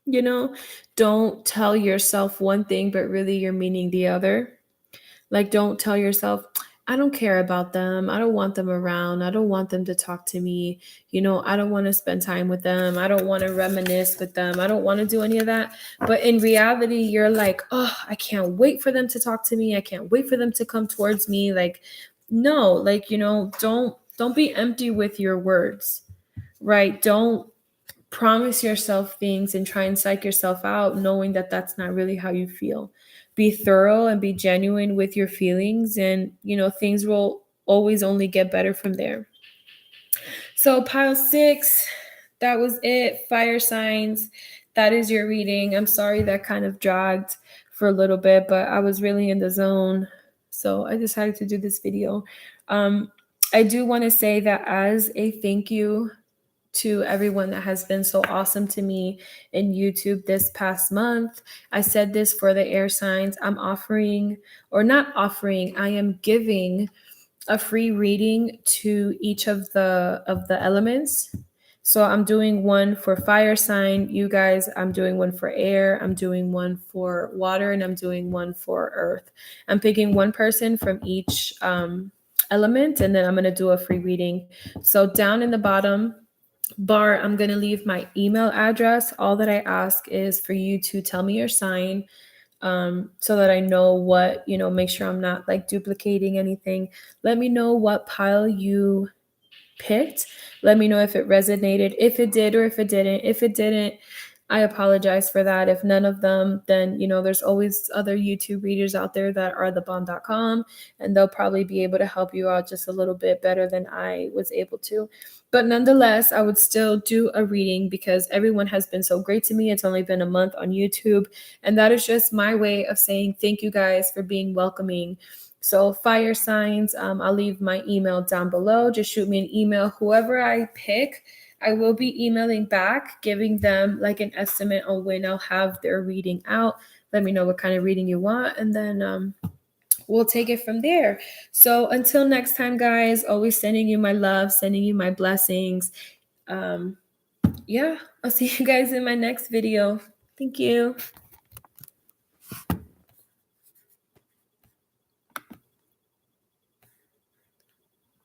You know, don't tell yourself one thing, but really you're meaning the other. Like, don't tell yourself, I don't care about them. I don't want them around. I don't want them to talk to me. You know, I don't want to spend time with them. I don't want to reminisce with them. I don't want to do any of that. But in reality, you're like, oh, I can't wait for them to talk to me. I can't wait for them to come towards me. Like, no, like, you know, don't be empty with your words, right? Don't promise yourself things and try and psych yourself out knowing that that's not really how you feel. Be thorough and be genuine with your feelings, and you know, things will always only get better from there. So pile 6, that was it. Fire signs, that is your reading. I'm sorry that kind of dragged for a little bit, but I was really in the zone, so I decided to do this video. I do want to say that as a thank you to everyone that has been so awesome to me in YouTube this past month. I said this for the air signs. I'm offering, or not offering, I am giving a free reading to each of the elements. So I'm doing one for fire sign, you guys, I'm doing one for air, I'm doing one for water, and I'm doing one for earth. I'm picking one person from each element, and then I'm going to do a free reading. So down in the bottom bar, I'm going to leave my email address. All that I ask is for you to tell me your sign, so that I know what, make sure I'm not like duplicating anything. Let me know what pile you picked. Let me know if it resonated, if it did or if it didn't. If it didn't, I apologize for that. If none of them, then there's always other YouTube readers out there that are thebomb.com, and they'll probably be able to help you out just a little bit better than I was able to. But nonetheless, I would still do a reading because everyone has been so great to me. It's only been a month on YouTube, and that is just my way of saying thank you guys for being welcoming. So fire signs, I'll leave my email down below. Just shoot me an email. Whoever I pick, I will be emailing back, giving them like an estimate on when I'll have their reading out. Let me know what kind of reading you want, and then we'll take it from there. So until next time, guys, always sending you my love, sending you my blessings. Yeah, I'll see you guys in my next video. Thank you.